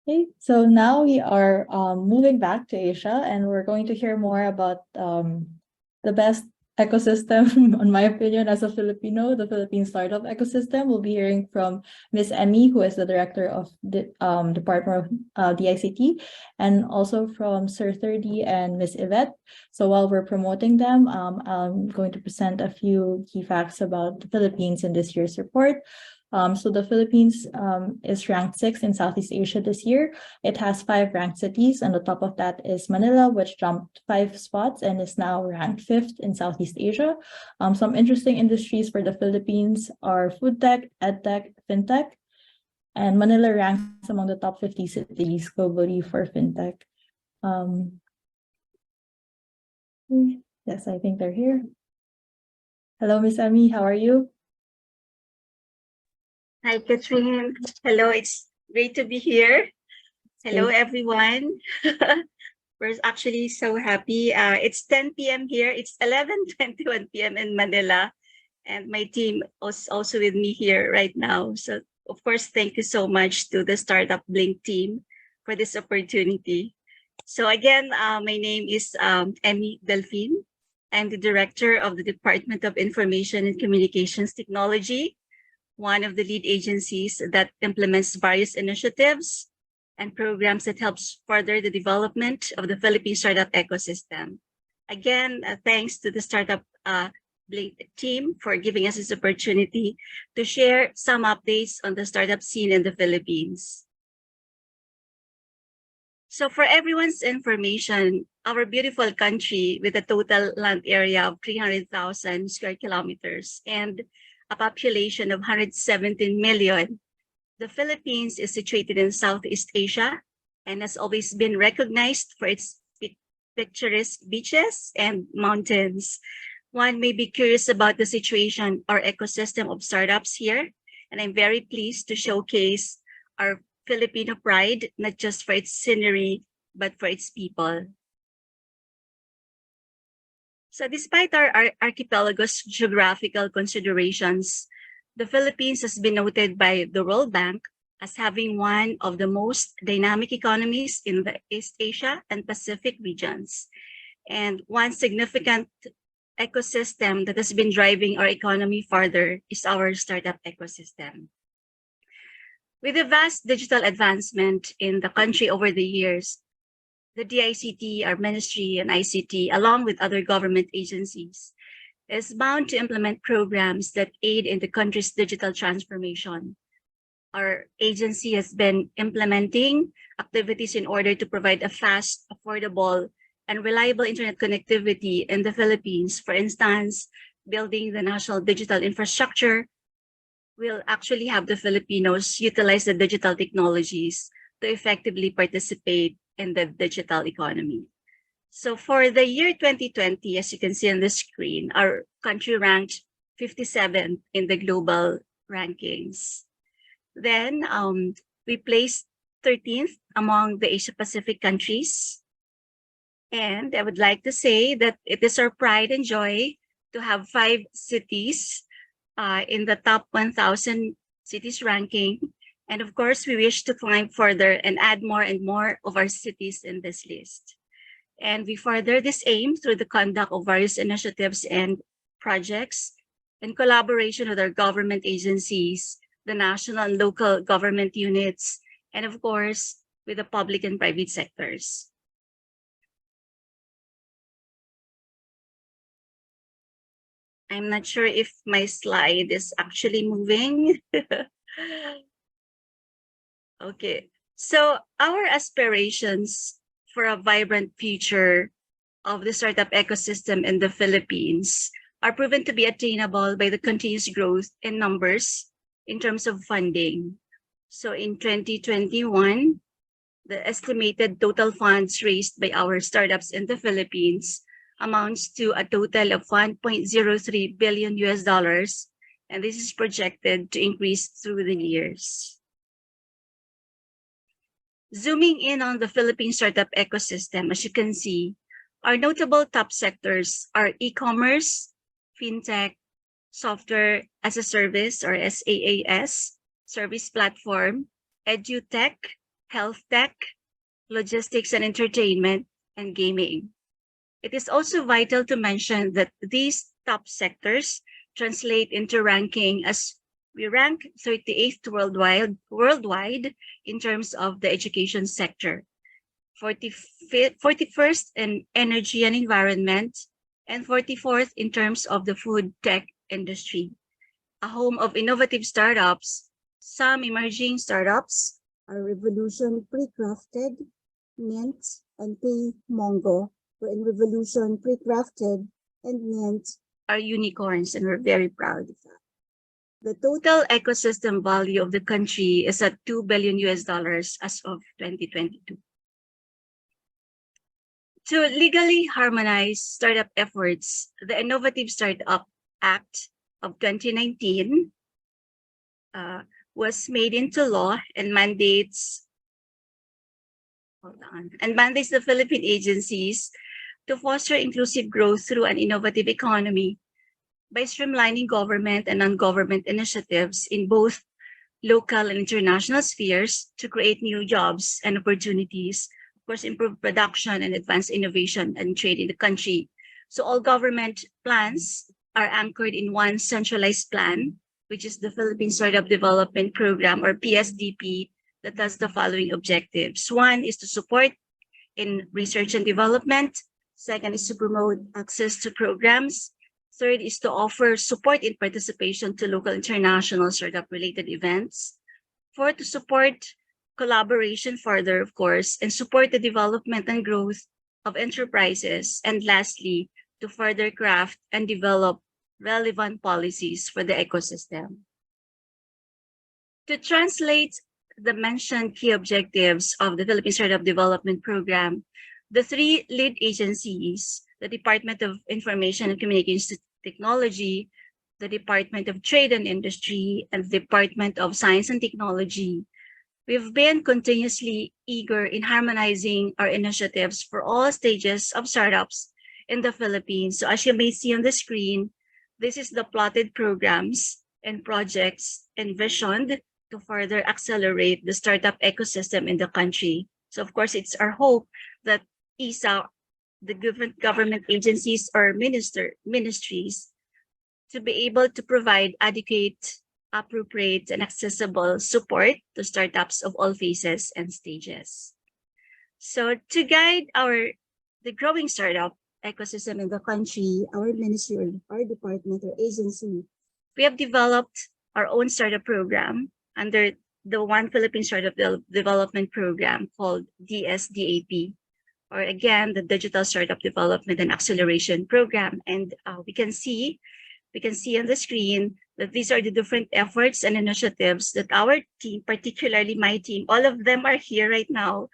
Okay, so now we are moving back to Asia, and we're going to hear more about the best ecosystem, in my opinion, as a Filipino, the Philippine startup ecosystem. We'll be hearing from Miss Emmy, who is the director of the Department of DICT, and also from Sir Thirdy and Miss Yvette. So while we're promoting them, I'm going to present a few key facts about the Philippines in this year's report. So the Philippines is ranked 6th in Southeast Asia this year. It has 5 ranked cities, and the top of that is Manila, which jumped 5 spots and is now ranked 5th in Southeast Asia. Some interesting industries for the Philippines are food tech, ed tech, fintech, and Manila ranks among the top 50 cities globally for fintech. Yes, I think they're here. Hello, Miss Emmy, how are you? Hi, Catherine. Hello, it's great to be here. Hello, Great. everyone. We're actually so happy. It's 10 p.m. here. It's 11:21 p.m. in Manila. And my team is also with me here right now. So, of course, thank you so much to the Startup Blink team for this opportunity. So again, my name is Emmy Delphine. I'm the director of the Department of Information and Communications Technology, one of the lead agencies that implements various initiatives and programs that helps further the development of the Philippine startup ecosystem. Again, thanks to the Startup Blink team for giving us this opportunity to share some updates on the startup scene in the Philippines. So for everyone's information, our beautiful country with a total land area of 300,000 square kilometers and a population of 117 million, the Philippines is situated in Southeast Asia and has always been recognized for its picturesque beaches and mountains. One may be curious about the situation or ecosystem of startups here, and I'm very pleased to showcase our Filipino pride, not just for its scenery, but for its people. So despite our archipelago's geographical considerations, the Philippines has been noted by the World Bank as having one of the most dynamic economies in the East Asia and Pacific regions. And one significant ecosystem that has been driving our economy further is our startup ecosystem. With the vast digital advancement in the country over the years, the DICT, our ministry and ICT, along with other government agencies, is bound to implement programs that aid in the country's digital transformation. Our agency has been implementing activities in order to provide a fast, affordable, and reliable internet connectivity in the Philippines. For instance, building the national digital infrastructure will actually have the Filipinos utilize the digital technologies to effectively participate in the digital economy. So for the year 2020, as you can see on the screen, our country ranked 57th in the global rankings. Then we placed 13th among the Asia Pacific countries. And I would like to say that it is our pride and joy to have 5 cities in the top 1,000 cities ranking. And of course, we wish to climb further and add more and more of our cities in this list. And we further this aim through the conduct of various initiatives and projects in collaboration with our government agencies, the national and local government units, and of course, with the public and private sectors. I'm not sure if my slide is actually moving. Okay, so our aspirations for a vibrant future of the startup ecosystem in the Philippines are proven to be attainable by the continuous growth in numbers in terms of funding. So in 2021, the estimated total funds raised by our startups in the Philippines amounts to a total of 1.03 billion US dollars, and this is projected to increase through the years. Zooming in on the Philippine startup ecosystem, as you can see, our notable top sectors are e-commerce, fintech, software as a service or SaaS, service platform, edutech, health tech, logistics and entertainment, and gaming. It is also vital to mention that these top sectors translate into ranking as we rank 38th worldwide in terms of the education sector, 41st in energy and environment, and 44th in terms of the food tech industry. A home of innovative startups, some emerging startups are Revolution Pre-Crafted, Mint, and Pay Mongo, wherein Revolution Pre-Crafted and Mint are unicorns, and we're very proud of that. The total ecosystem value of the country is at $2 billion as of 2022. To legally harmonize startup efforts, the Innovative Startup Act of 2019 was made into law and mandates the Philippine agencies to foster inclusive growth through an innovative economy by streamlining government and non-government initiatives in both local and international spheres to create new jobs and opportunities, of course, improve production and advance innovation and trade in the country. So all government plans are anchored in one centralized plan, which is the Philippine Startup Development Program, or PSDP, that has the following objectives. One is to support in research and development. Second is to promote access to programs. Third is to offer support in participation to local international startup-related events. Fourth, to support collaboration further, of course, and support the development and growth of enterprises. And lastly, to further craft and develop relevant policies for the ecosystem. To translate the mentioned key objectives of the Philippine Startup Development Program, the three lead agencies, the Department of Information and Communications Technology, the Department of Trade and Industry, and the Department of Science and Technology, we've been continuously eager in harmonizing our initiatives for all stages of startups in the Philippines. So as you may see on the screen, this is the plotted programs and projects envisioned to further accelerate the startup ecosystem in the country. So of course, it's our hope that ISA, the different government agencies or ministries, to be able to provide adequate, appropriate, and accessible support to startups of all phases and stages. So to guide the growing startup ecosystem in the country, our ministry or our department or agency, we have developed our own startup program under the One Philippine Startup Development Program called DSDAP, or again, the Digital Startup Development and Acceleration Program. And we can see on the screen that these are the different efforts and initiatives that our team, particularly my team, all of them are here right now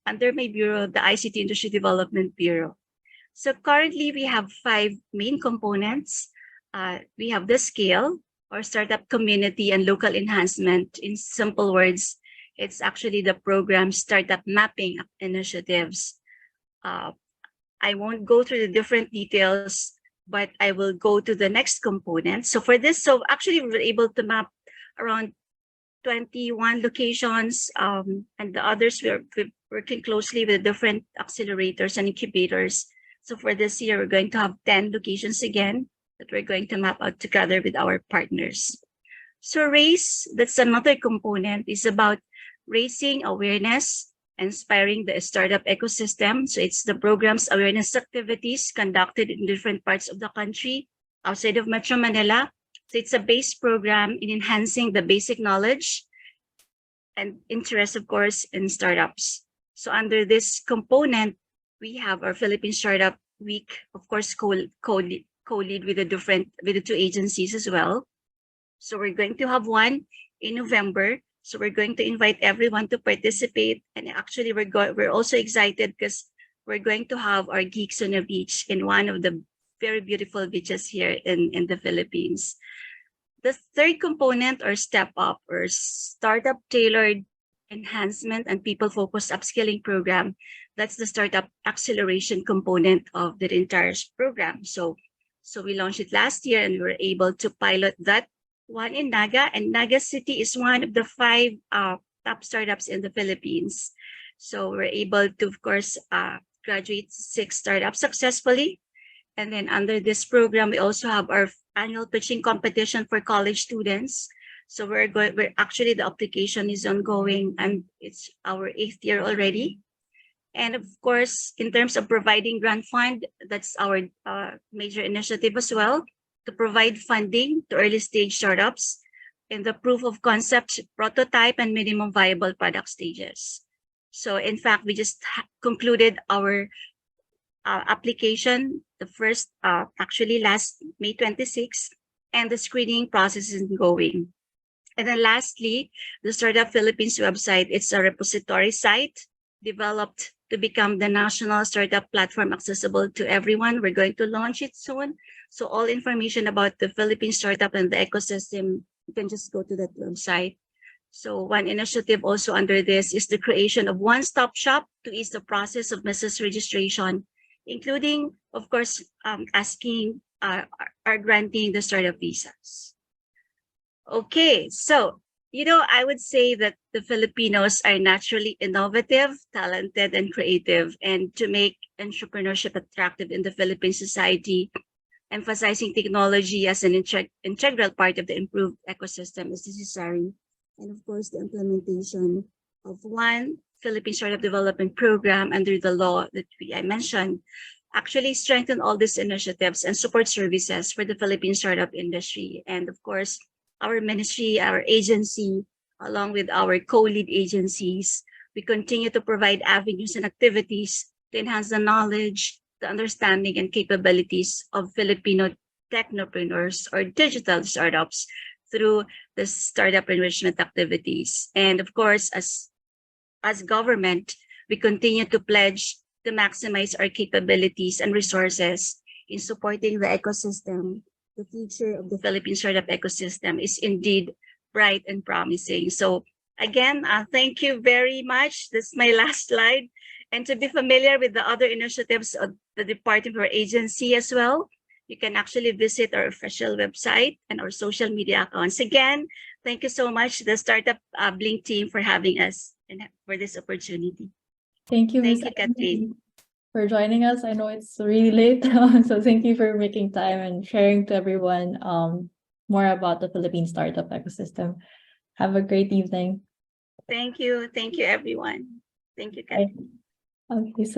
under my bureau, the ICT Industry Development Bureau. So currently we have 5 main components. We have the scale, or startup community and local enhancement. In simple words, it's actually the program startup mapping initiatives. I won't go through the different details, but I will go to the next component. So for this, actually we were able to map around 21 locations, and the others we're working closely with different accelerators and incubators. So for this year, we're going to have 10 locations again that we're going to map out together with our partners. So RAISE, that's another component, is about raising awareness, inspiring the startup ecosystem. So it's the program's awareness activities conducted in different parts of the country outside of Metro Manila. So it's a base program in enhancing the basic knowledge and interest, of course, in startups. So under this component, we have our Philippine Startup Week, of course, co-lead with the 2 agencies as well. So we're going to have one in November. So we're going to invite everyone to participate. And actually, we're also excited because we're going to have our Geeks on the Beach in one of the very beautiful beaches here in the Philippines. The third component, or Step Up, or Startup Tailored Enhancement and People-Focused Upskilling Program, that's the startup acceleration component of the entire program. So we launched it last year, and we were able to pilot that one in Naga. And Naga City is one of the 5 top startups in the Philippines. So we're able to, of course, graduate 6 startups successfully. And then under this program, we also have our annual pitching competition for college students. So we're actually, the application is ongoing and it's our 8th year already. And of course, in terms of providing grant fund, that's our major initiative as well, to provide funding to early stage startups in the proof of concept, prototype, and minimum viable product stages. So in fact, we just concluded our application, the first, actually last May 26th, and the screening process is ongoing. And then lastly, the Startup Philippines website, it's a repository site developed to become the national startup platform accessible to everyone. We're going to launch it soon. So all information about the Philippine startup and the ecosystem, you can just go to that website. So one initiative also under this is the creation of one-stop shop to ease the process of business registration, including, of course, asking or granting the startup visas. Okay, so, I would say that the Filipinos are naturally innovative, talented, and creative. And to make entrepreneurship attractive in the Philippine society, emphasizing technology as an integral part of the improved ecosystem is necessary. And of course, the implementation of one Philippine Startup Development Program under the law that I mentioned actually strengthen all these initiatives and support services for the Philippine startup industry. And of course, our ministry, our agency, along with our co-lead agencies, we continue to provide avenues and activities to enhance the knowledge, the understanding, and capabilities of Filipino technopreneurs or digital startups through the startup enrichment activities. And of course, as government, we continue to pledge to maximize our capabilities and resources in supporting the ecosystem. The future of the Philippine startup ecosystem is indeed bright and promising. So again, thank you very much. This is my last slide. And to be familiar with the other initiatives of the department or agency as well, you can actually visit our official website and our social media accounts. Again, thank you so much, the Startup Blink team, for having us and for this opportunity. Thank you, Thank Ms. you, Kathleen. for joining us. I know it's really late, so thank you for making time and sharing to everyone more about the Philippine startup ecosystem. Have a great evening. Thank you. Thank you, everyone. Thank you, Kathleen. Okay, so